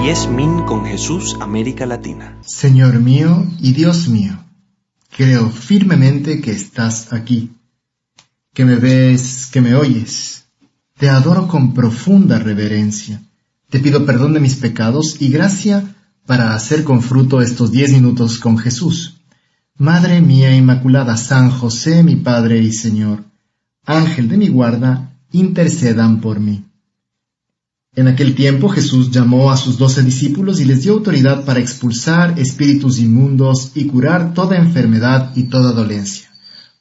10 Min con Jesús, América Latina. Señor mío y Dios mío, creo firmemente que estás aquí, que me ves, que me oyes. Te adoro con profunda reverencia. Te pido perdón de mis pecados y gracia para hacer con fruto estos 10 minutos con Jesús. Madre mía Inmaculada, San José, mi Padre y Señor, Ángel de mi guarda, intercedan por mí. En aquel tiempo Jesús llamó a sus 12 discípulos y les dio autoridad para expulsar espíritus inmundos y curar toda enfermedad y toda dolencia.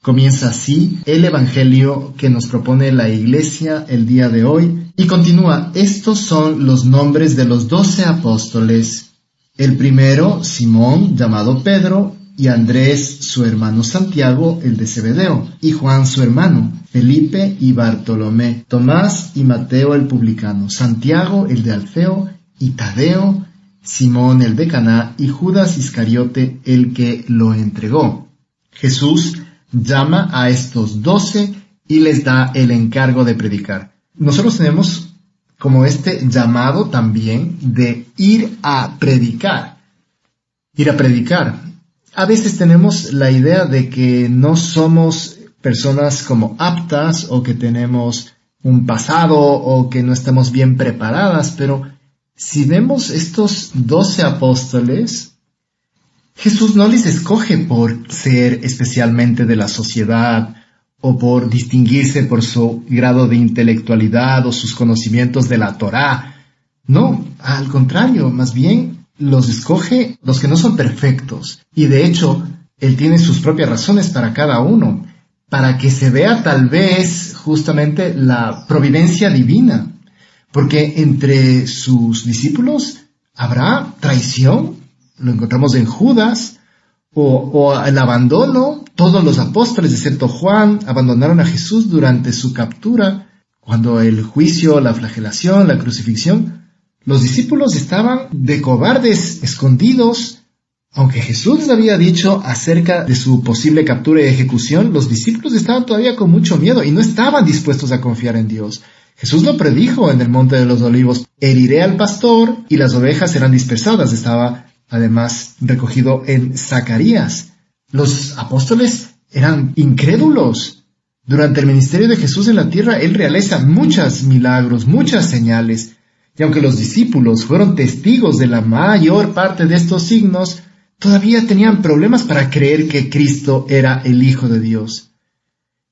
Comienza así el Evangelio que nos propone la Iglesia el día de hoy y continúa: estos son los nombres de los 12 apóstoles. El primero, Simón, llamado Pedro, y Andrés, su hermano Santiago, el de Zebedeo, y Juan, su hermano, Felipe y Bartolomé, Tomás y Mateo el publicano, Santiago el de Alfeo y Tadeo, Simón el de Caná y Judas Iscariote el que lo entregó. Jesús llama a estos 12 y les da el encargo de predicar. Nosotros tenemos como este llamado también de ir a predicar. Ir a predicar. A veces tenemos la idea de que no somos personas como aptas o que tenemos un pasado o que no estamos bien preparadas, pero si vemos estos 12 apóstoles, Jesús no les escoge por ser especialmente de la sociedad o por distinguirse por su grado de intelectualidad o sus conocimientos de la Torá. No, al contrario, más bien los escoge los que no son perfectos. Y de hecho, Él tiene sus propias razones para cada uno, para que se vea tal vez justamente la providencia divina. Porque entre sus discípulos habrá traición, lo encontramos en Judas, o el abandono. Todos los apóstoles, excepto Juan, abandonaron a Jesús durante su captura, cuando el juicio, la flagelación, la crucifixión. Los discípulos estaban de cobardes, escondidos. Aunque Jesús les había dicho acerca de su posible captura y ejecución, los discípulos estaban todavía con mucho miedo y no estaban dispuestos a confiar en Dios. Jesús lo predijo en el Monte de los Olivos: heriré al pastor y las ovejas serán dispersadas. Estaba además recogido en Zacarías. Los apóstoles eran incrédulos. Durante el ministerio de Jesús en la tierra, Él realiza muchos milagros, muchas señales. Y aunque los discípulos fueron testigos de la mayor parte de estos signos, todavía tenían problemas para creer que Cristo era el Hijo de Dios.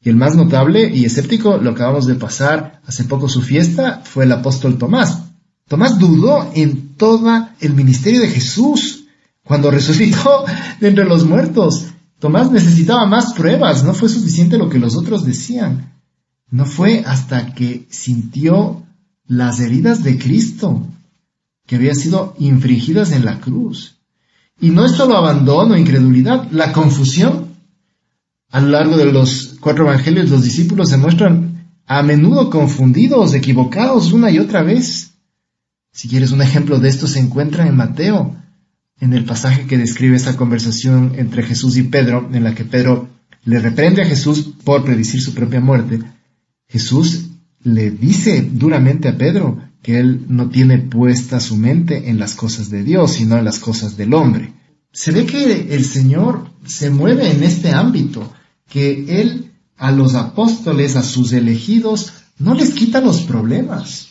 Y el más notable y escéptico, lo acabamos de pasar hace poco su fiesta, fue el apóstol Tomás. Tomás dudó en todo el ministerio de Jesús cuando resucitó de entre los muertos. Tomás necesitaba más pruebas, no fue suficiente lo que los otros decían. No fue hasta que sintió las heridas de Cristo, que habían sido infligidas en la cruz. Y no es solo abandono, incredulidad, la confusión. A lo largo de los 4 evangelios, los discípulos se muestran a menudo confundidos, equivocados una y otra vez. Si quieres un ejemplo de esto, se encuentra en Mateo, en el pasaje que describe esta conversación entre Jesús y Pedro, en la que Pedro le reprende a Jesús por predecir su propia muerte. Jesús le dice duramente a Pedro que él no tiene puesta su mente en las cosas de Dios, sino en las cosas del hombre. Se ve que el Señor se mueve en este ámbito, que Él a los apóstoles, a sus elegidos, no les quita los problemas.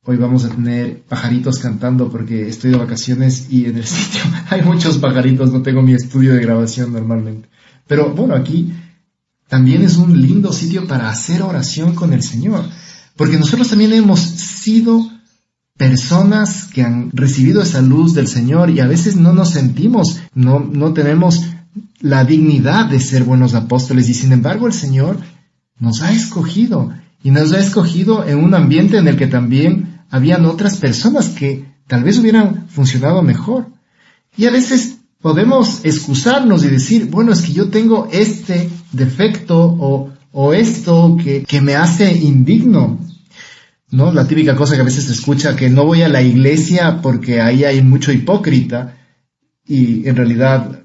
Hoy vamos a tener pajaritos cantando porque estoy de vacaciones y en el sitio hay muchos pajaritos, no tengo mi estudio de grabación normalmente. Pero bueno, aquí también es un lindo sitio para hacer oración con el Señor, porque nosotros también hemos sido personas que han recibido esa luz del Señor y a veces no nos sentimos, no tenemos la dignidad de ser buenos apóstoles, y sin embargo el Señor nos ha escogido, y nos ha escogido en un ambiente en el que también habían otras personas que tal vez hubieran funcionado mejor. Y a veces podemos excusarnos y decir, bueno, es que yo tengo este defecto o esto que me hace indigno, ¿no? La típica cosa que a veces se escucha, que no voy a la iglesia porque ahí hay mucho hipócrita, y en realidad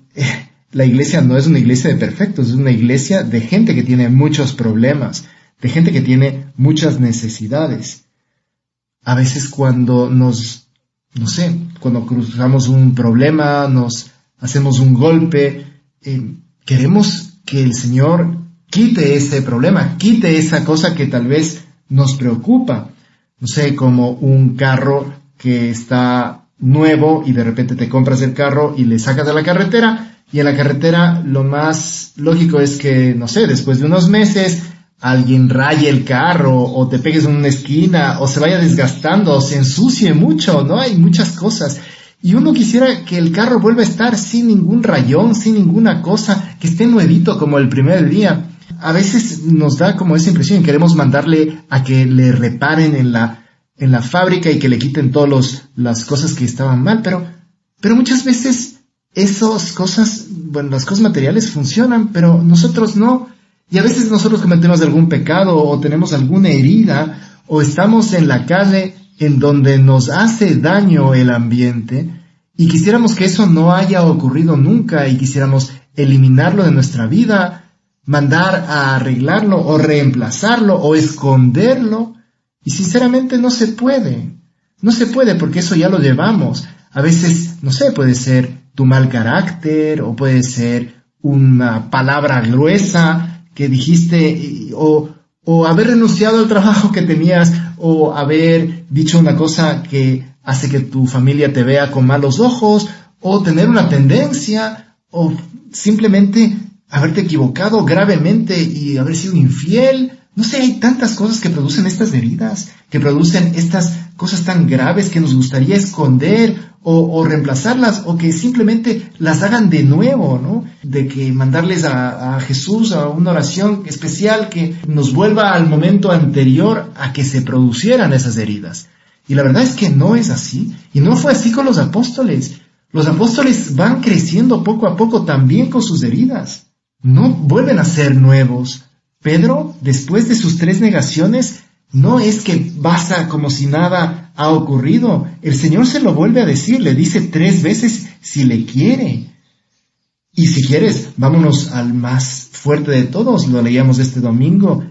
la iglesia no es una iglesia de perfectos, es una iglesia de gente que tiene muchos problemas, de gente que tiene muchas necesidades. A veces cuando nos no sé, cuando cruzamos un problema, nos hacemos un golpe, queremos que el Señor quite ese problema, quite esa cosa que tal vez nos preocupa. No sé, como un carro que está nuevo y de repente te compras el carro y le sacas a la carretera, y en la carretera lo más lógico es que, no sé, después de unos meses alguien raye el carro o te pegues en una esquina o se vaya desgastando o se ensucie mucho, ¿no? Hay muchas cosas. Y uno quisiera que el carro vuelva a estar sin ningún rayón, sin ninguna cosa, que esté nuevito como el primer día. A veces nos da como esa impresión y queremos mandarle a que le reparen en la fábrica y que le quiten todas las cosas que estaban mal, pero muchas veces esas cosas, bueno, las cosas materiales funcionan, pero nosotros no. Y a veces nosotros cometemos algún pecado o tenemos alguna herida o estamos en la calle en donde nos hace daño el ambiente y quisiéramos que eso no haya ocurrido nunca y quisiéramos eliminarlo de nuestra vida, mandar a arreglarlo o reemplazarlo o esconderlo, y sinceramente no se puede. No se puede porque eso ya lo llevamos. A veces, no sé, puede ser tu mal carácter o puede ser una palabra gruesa que dijiste o haber renunciado al trabajo que tenías o haber dicho una cosa que hace que tu familia te vea con malos ojos o tener una tendencia o simplemente haberte equivocado gravemente y haber sido infiel. No sé, hay tantas cosas que producen estas heridas, que producen estas cosas tan graves que nos gustaría esconder o reemplazarlas o que simplemente las hagan de nuevo, ¿no? De que mandarles a Jesús a una oración especial que nos vuelva al momento anterior a que se producieran esas heridas. Y la verdad es que no es así. Y no fue así con los apóstoles. Los apóstoles van creciendo poco a poco también con sus heridas. No vuelven a ser nuevos. Pedro, después de sus 3 negaciones, no es que pasa como si nada ha ocurrido. El Señor se lo vuelve a decir, le dice 3 veces si le quiere. Y si quieres, vámonos al más fuerte de todos, lo leíamos este domingo,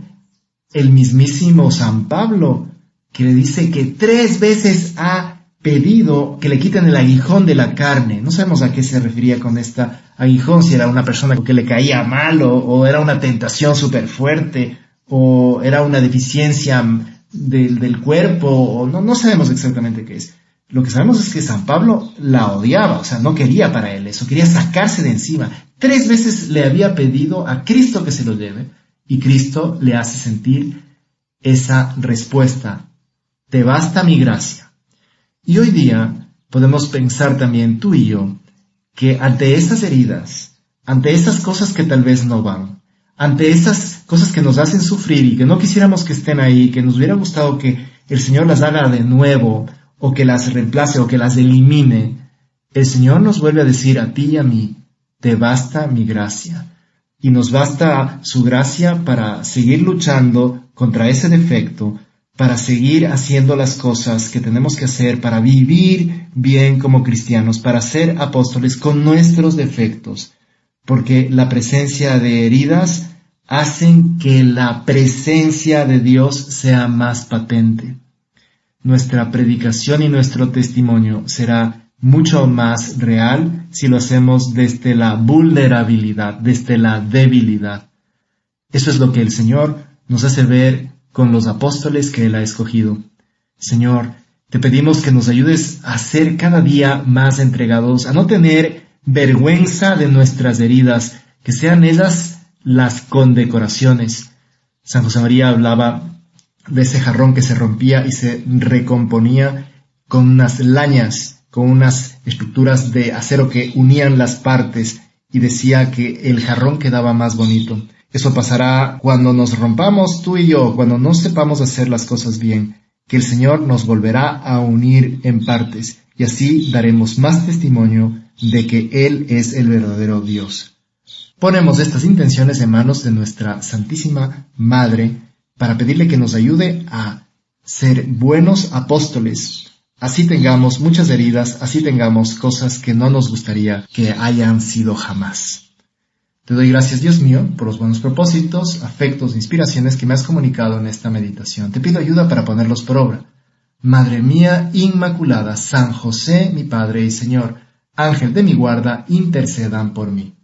el mismísimo San Pablo, que le dice que 3 veces ha pedido que le quiten el aguijón de la carne. No sabemos a qué se refería con esta aguijón, si era una persona que le caía mal o era una tentación súper fuerte o era una deficiencia del cuerpo, o no sabemos exactamente qué es. Lo que sabemos es que San Pablo la odiaba, o sea, no quería para él eso, quería sacarse de encima. 3 veces le había pedido a Cristo que se lo lleve, y Cristo le hace sentir esa respuesta: te basta mi gracia. Y hoy día podemos pensar también tú y yo que ante esas heridas, ante esas cosas que tal vez no van, ante esas cosas que nos hacen sufrir y que no quisiéramos que estén ahí, que nos hubiera gustado que el Señor las haga de nuevo, o que las reemplace, o que las elimine, el Señor nos vuelve a decir a ti y a mí: te basta mi gracia. Y nos basta su gracia para seguir luchando contra ese defecto, para seguir haciendo las cosas que tenemos que hacer, para vivir bien como cristianos, para ser apóstoles con nuestros defectos, porque la presencia de heridas hacen que la presencia de Dios sea más patente. Nuestra predicación y nuestro testimonio será mucho más real si lo hacemos desde la vulnerabilidad, desde la debilidad. Eso es lo que el Señor nos hace ver con los apóstoles que Él ha escogido. Señor, te pedimos que nos ayudes a ser cada día más entregados, a no tener vergüenza de nuestras heridas, que sean ellas las condecoraciones. San José María hablaba de ese jarrón que se rompía y se recomponía con unas lañas, con unas estructuras de acero que unían las partes, y decía que el jarrón quedaba más bonito. Eso pasará cuando nos rompamos tú y yo, cuando no sepamos hacer las cosas bien, que el Señor nos volverá a unir en partes, y así daremos más testimonio de que Él es el verdadero Dios. Ponemos estas intenciones en manos de nuestra Santísima Madre para pedirle que nos ayude a ser buenos apóstoles. Así tengamos muchas heridas, así tengamos cosas que no nos gustaría que hayan sido jamás. Te doy gracias, Dios mío, por los buenos propósitos, afectos e inspiraciones que me has comunicado en esta meditación. Te pido ayuda para ponerlos por obra. Madre mía Inmaculada, San José, mi Padre y Señor, Ángel de mi guarda, intercedan por mí.